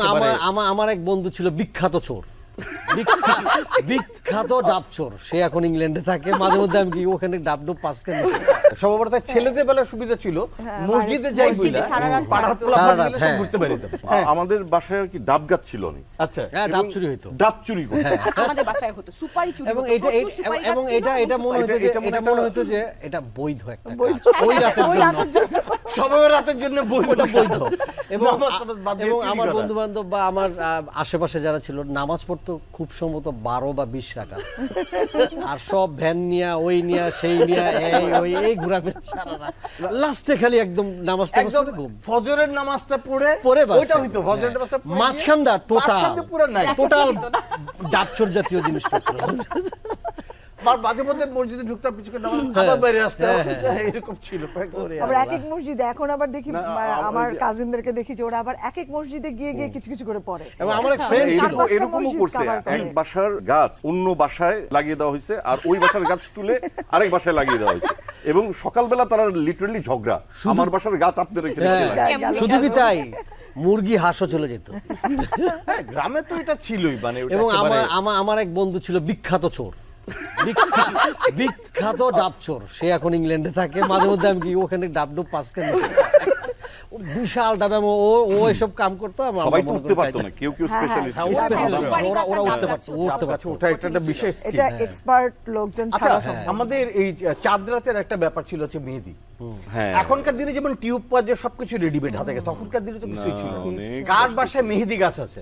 আমার এক বন্ধু ছিল বিখ্যাত চোর, বিখ্যাত ডাব চোর। সে এখন ইংল্যান্ডে থাকে। মাঝে মধ্যে আমি কি ওখানে ডাব ডুব পাস করে সর্বপ্রথম ছেলেদের বেলা সুবিধা ছিল মসজিদে যাই বইলা পাড়ার ঘুরতে পারিতাম। আমাদের বাসায় আর কি ডাব গাছ ছিল অনেক। আচ্ছা, ডাব চুরি হইতো। ডাব চুরি করতো। আমাদের বাসায় হতো সুপারি চুরি এবং হতো, এটা প্রচুর সুপারি গাছ এবং ছিল, এটা মনে হতো যে এটা মনে হতো যে এটা বৈধ একটা কাজ। ওই রাতের জন্য সবাই রাতের জন্য ওটা বৈধ। এবং এবং আমার বন্ধু বান্ধব বা আমার আশেপাশে যারা ছিল নামাজ পড়তো খুব সম্ভবত 12 বা 20 রাকাত। আর সব ভ্যান নিয়া ওই নিয়া সেই নিয়া এই ঘোরাফেরা সারা রাত। লাস্টে খালি একদম নামাজটা পড়ে ঘুম। ফজরের নামাজটা পড়ে বাস। ওইটা হইতো ফজরের নামাজটা পড়ে মাঝখানটা পুরো নাই টোটাল ডাবচোর জাতীয় জিনিসপত্র। মাঝে মধ্যে মসজিদে ঢুকতাম কিছু করে নামাজ আবার বাইরে আসতাম, এরকম ছিল। আবার এক এক মসজিদে এখন আবার দেখি আমার কাজিনদেরকে দেখি যে ওরা আবার এক এক মসজিদে গিয়ে গিয়ে কিছু কিছু করে পড়ে। এবং আমার এক ফ্রেন্ড ছিল এরকমও করছে, এক বাসার গাছ অন্য বাসায় লাগিয়ে দেওয়া হয়েছে আর ওই বাসার গাছ তুলে আরেক বাসায় লাগিয়ে দেওয়া হয়েছে এবং সকালবেলা তারা লিটারালি ঝগড়া, আমার বাসার গাছ আপনাদের এখানে শুধু কি তাই, মুরগি হাঁসও চলে যেত। গ্রামে তো এটা ছিলই। মানে এবং আমার এক বন্ধু ছিল বিখ্যাত চোর, বিখ্যাত ডাব চোর। সে এখন ইংল্যান্ডে থাকে। মাঝে মধ্যে আমি কি ওখানে ডাব ডুব পাস করে বিশাল ডাব। ও এসব কাম করতো। সবাই তো উঠতে পারতো না, কেউ স্পেশালিস্ট। ওরা উঠতে পারতো। ওটা একটা বিশেষ এটা এক্সপার্ট লোকজন ছাড়া সম্ভব। আমাদের এই চাঁদ রাতের একটা ব্যাপার ছিল হচ্ছে মেহেদি। হ্যাঁ, এখনকার দিনে যেমন টিউব পাওয়া যায় সবকিছু রেডিমেড হাতে গেছে, তখনকার দিনে তো কিছুই ছিল না। অনেক কার বাসায় মেহেদি গাছ আছে?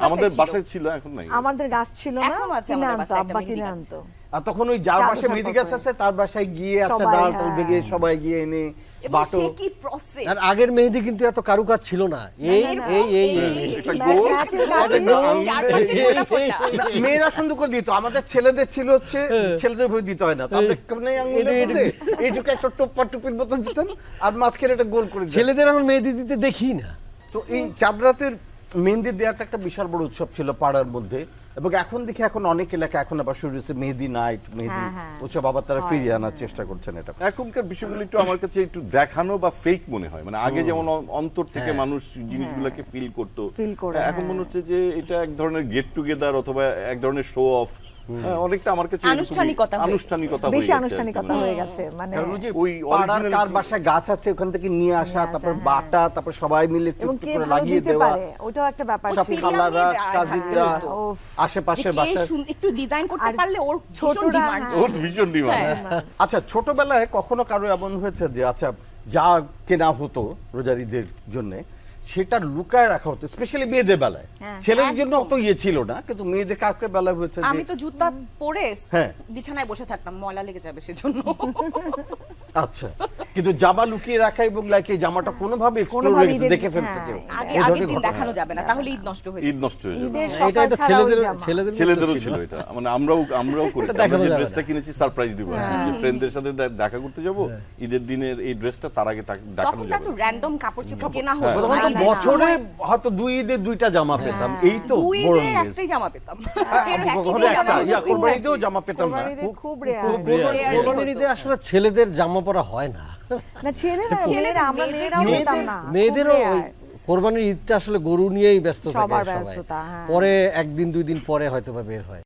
আমাদের বাসায় ছিল, এখন নাই। আমাদের গাছ ছিল না, এখনো আছে কিনে আমাদের আনতো, বাসায় আব্বা একটা কিনে মেহেদি আনতো। আর তখন ওই যার বাসায় মেহেদি গাছ আছে তার বাসায় গিয়ে আচ্ছা সবাই, ডাল হ্যাঁ। ভেঙে সবাই গিয়ে এনে এবং বাটো। সে কি প্রসেস। আর আগের মেহেদি কিন্তু এত কারুকাজ ছিল না। একটা গোল, মেয়েরা সুন্দর করে দিত, আমাদের ছেলেদের ছিল হচ্ছে ছেলেদের ভয় দিতে হয় না, তো আমরা কেমনে আঙুলে করে এইটুকু একটা টোপ্পা টুপির মতন দিতাম আর মাঝখানে একটা গোল করে দিতাম। ছেলেদের এখন মেহেদি দিতে দেখি না। তো এই চাঁদ রাতের মেহেদি দেওয়াটা একটা বিশাল বড় উৎসব ছিল পাড়ার মধ্যে। এবং এখন দেখি এখন অনেক এলাকা এখন আবার শুরু হয়েছে মেহেদি নাইট, মেহেদি উৎসব আবার তারা ফিরিয়ে আনার চেষ্টা করছেন। এটা এখনকার বিষয়গুলো একটু আমার কাছে একটু দেখানো বা ফেক মনে হয়। মানে আগে যেমন অন্তর থেকে মানুষ জিনিসগুলোকে ফিল করতো, এখন মনে হচ্ছে যে এটা এক ধরনের গেট টুগেদার অথবা এক ধরনের শো অফ। অনেকটা আমার কাছে আনুষ্ঠানিকতা বেশি আনুষ্ঠানিকতা হয়ে গেছে। মানে ওই পাড়ার কার বাসায় গাছ আছে ওখান থেকে নিয়ে আসা, তারপর বাটা, তারপর সবাই মিলে এবং কে করে ভালো লাগিয়ে দিতে দেওয়া। পারে ওটাও একটা ব্যাপার সব ছিল। খালারা কাজিনরা আশেপাশের বাসায় একটু ডিজাইন করতে পারলে ওর ছোটরা, ডিমান্ড। ওর ভীষণ ডিমান্ড। আচ্ছা, ছোটবেলায় কখনো কারো এমন হয়েছে যে আচ্ছা যা কেনা হতো রোজার ঈদের জন্য সেটা লুকায় রাখা হতো, স্পেশালি মেয়েদের বেলায়? ছেলেদের জন্য অত ইয়ে ছিল না, কিন্তু মেয়েদের কাউকে বেলায় হয়েছে আমি তো জুতা পরে হ্যাঁ বিছানায় বসে থাকতাম, ময়লা লেগে যাবে সেজন্য। আচ্ছা, কিন্তু জামা লুকিয়ে রাখা এবং লাইক এই জামাটা কোনোভাবে দেখে ফেলছে কেউ, আগের দিন দেখানো যাবে না, তাহলে ঈদ নষ্ট হয়ে যাবে। ঈদ নষ্ট হয়ে যাবে। এটা ছেলেদেরও ছিল এটা। মানে আমরাও করেছি। আমরা যে ড্রেসটা কিনেছি সারপ্রাইজ দিব, যে ফ্রেন্ডদের সাথে দেখা করতে যাব, ঈদের দিনের এই ড্রেসটা তার আগে দেখানো তখন যাবে। তো র্যান্ডম কাপড় চোপড় কেনা হতো। তখন তো বছরে হয়তো 2 ঈদে 2টা জামা পেতাম, এই তো দুই বড় ঈদে নিউজ। একটাই জামা পেতাম। কোরবানিতেও জামা পেতাম না। খুব রেয়ার। কোরবানির ঈদে আসলে ছেলেদের জামা পরা হয় না। না ছেলেরা আমরা মেয়েরাও পেতাম না। মেয়েদেরও কোরবানির ঈদটা আসলে গরু নিয়েই ব্যস্ত থাকে সবার সবাই। ব্যস্ততা, হ্যাঁ। পরে একদিন 2 দিন পরে হয়তো বা বের হয়।